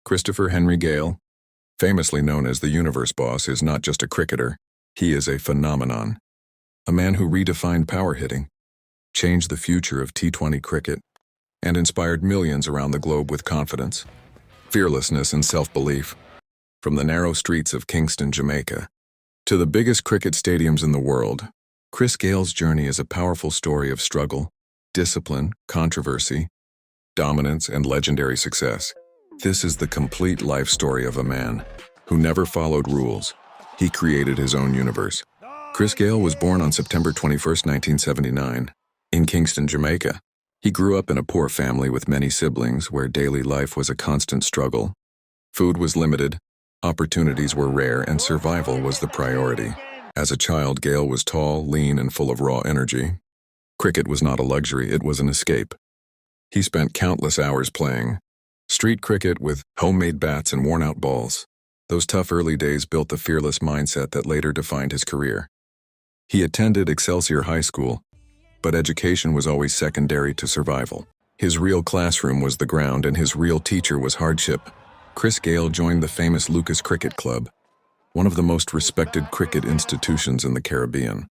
Christopher Henry Gayle, famously known as the Universe Boss, is not just a cricketer, he is a phenomenon. A man who redefined power hitting, changed the future of T20 cricket, and inspired millions around the globe with confidence, fearlessness, and self-belief. From the narrow streets of Kingston, Jamaica, to the biggest cricket stadiums in the world, Chris Gayle's journey is a powerful story of struggle, discipline, controversy, dominance, and legendary success. This is the complete life story of a man who never followed rules. He created his own universe. Chris Gayle was born on September 21, 1979, in Kingston, Jamaica. He grew up in a poor family with many siblings where daily life was a constant struggle. Food was limited, opportunities were rare, and survival was the priority. As a child, Gayle was tall, lean, and full of raw energy. Cricket was not a luxury, it was an escape. He spent countless hours playing street cricket with homemade bats and worn-out balls. Those tough early days built the fearless mindset that later defined his career. He attended Excelsior High School, but education was always secondary to survival. His real classroom was the ground, and his real teacher was hardship. Chris Gayle joined the famous Lucas Cricket Club, one of the most respected cricket institutions in the Caribbean.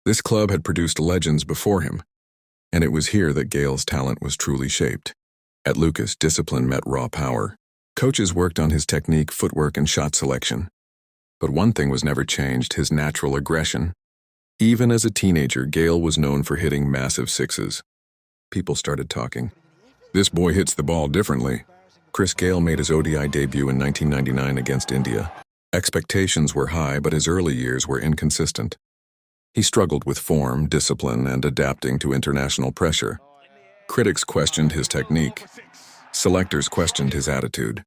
This club had produced legends before him, and it was here that Gayle's talent was truly shaped. At Lucas, discipline met raw power. Coaches worked on his technique, footwork, and shot selection. But one thing was never changed: his natural aggression. Even as a teenager, Gayle was known for hitting massive sixes. People started talking. "This boy hits the ball differently." Chris Gayle made his ODI debut in 1999 against India. Expectations were high, but his early years were inconsistent. He struggled with form, discipline, and adapting to international pressure. Critics questioned his technique. Selectors questioned his attitude.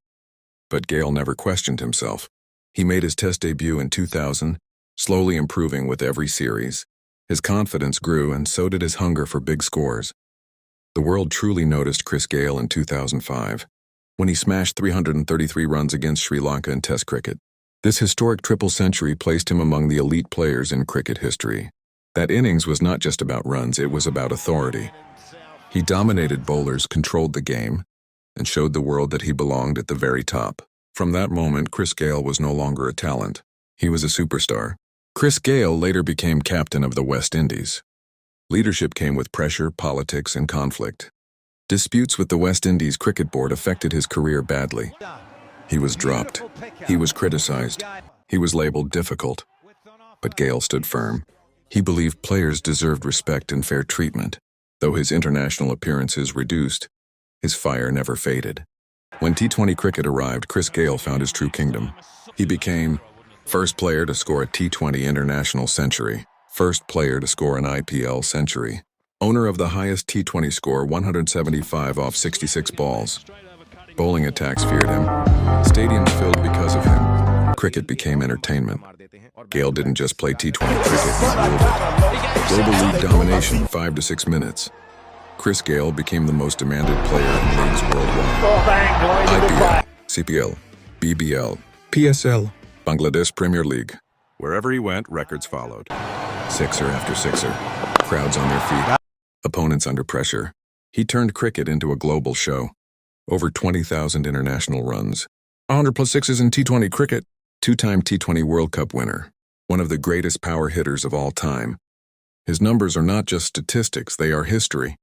But Gayle never questioned himself. He made his Test debut in 2000, slowly improving with every series. His confidence grew, and so did his hunger for big scores. The world truly noticed Chris Gayle in 2005, when he smashed 333 runs against Sri Lanka in Test cricket. This historic triple century placed him among the elite players in cricket history. That innings was not just about runs, it was about authority. He dominated bowlers, controlled the game, and showed the world that he belonged at the very top. From that moment, Chris Gayle was no longer a talent. He was a superstar. Chris Gayle later became captain of the West Indies. Leadership came with pressure, politics, and conflict. Disputes with the West Indies Cricket Board affected his career badly. He was dropped. He was criticized. He was labeled difficult. But Gayle stood firm. He believed players deserved respect and fair treatment. Though his international appearances reduced, his fire never faded. When T20 cricket arrived, Chris Gayle found his true kingdom. He became first player to score a T20 international century, first player to score an IPL century, owner of the highest T20 score, 175 off 66 balls. Bowling attacks feared him. Stadiums filled because of him. Cricket became entertainment. Gayle didn't just play T20 cricket, he ruled it. Global league domination, 5 to 6 minutes. Chris Gayle became the most demanded player in leagues worldwide. IPL, CPL, BBL, PSL, Bangladesh Premier League. Wherever he went, records followed. Sixer after sixer, crowds on their feet, opponents under pressure. He turned cricket into a global show. Over 20,000 international runs, 100+ sixes in T20 cricket, two-time T20 World Cup winner, one of the greatest power hitters of all time. His numbers are not just statistics, they are history.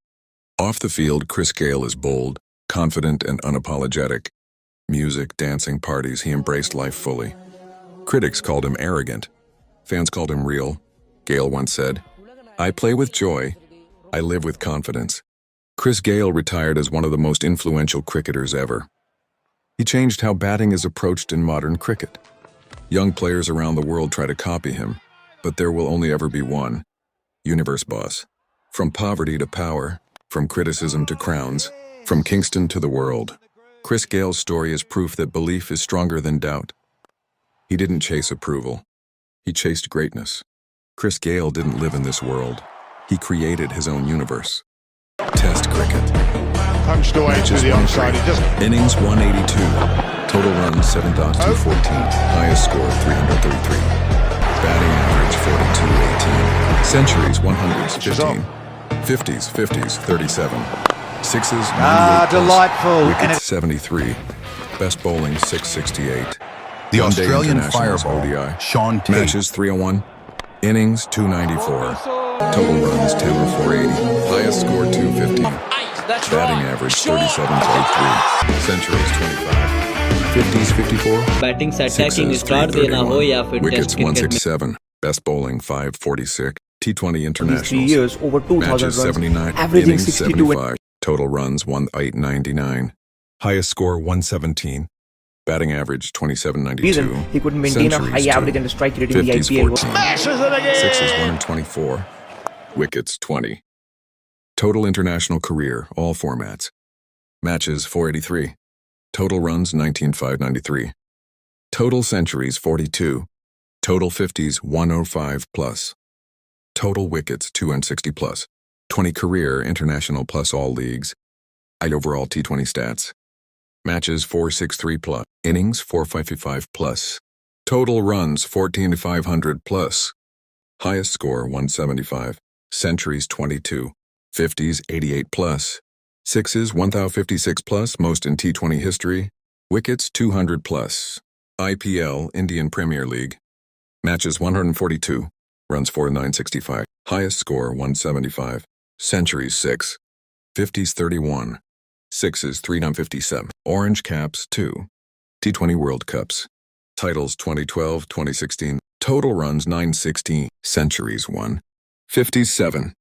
Off the field, Chris Gayle is bold, confident, and unapologetic. Music, dancing, parties, he embraced life fully. Critics called him arrogant. Fans called him real. Gayle once said, "I play with joy. I live with confidence." Chris Gayle retired as one of the most influential cricketers ever. He changed how batting is approached in modern cricket. Young players around the world try to copy him, but there will only ever be one: Universe Boss. From poverty to power, from criticism to crowns, from Kingston to the world, Chris Gayle's story is proof that belief is stronger than doubt. He didn't chase approval. He chased greatness. Chris Gayle didn't live in this world. He created his own universe. Test cricket. Punched away to Matches the 1-3. onside. He just Innings 182. Total runs 7.214. Highest score 333. Batting average 42.18. Centuries 100s 15. 50s 37. Sixes 98 plus. delightful. And Wickets 73. Best bowling 668. The One-day Australian internationals fireball, ODI. Sean Tate. Matches 301. Innings 294. Total runs 10 to 480. Highest score 215. Batting average 37 to 83. Centuries 25. 50s 54. Batting से attacking Sixes star देना हो 331. या फिर Wickets test cricket 167. Best bowling 546. T20 these 3 internationals. years, over 2,000 Matches runs, 79. averaging Innings 62 and 75. Total runs 1899. Highest score 117. Batting average 2792. season, he could maintain a Centuries high 2. average and a strike rate in the 50s IPL. 14. Sixes 1 and 24. Wickets 20. Total international career, all formats. Matches 483. Total runs 19,593. Total centuries 42. Total 50s 105 plus. Total wickets 260 plus. 20 career international plus all leagues. Overall T20 stats. Matches 463 plus. Innings 455 plus. Total runs 14 to 500 plus. Highest score 175. Centuries 22. 50s 88 plus. Sixes 1056 plus, most in T20 history. Wickets 200 plus. IPL Indian Premier League. Matches 142. Runs 4965. Highest score 175. Centuries 6. 50s 31. Sixes 357. Orange caps 2. T20 World Cups. Titles 2012, 2016. Total runs 916. Centuries 1. 57.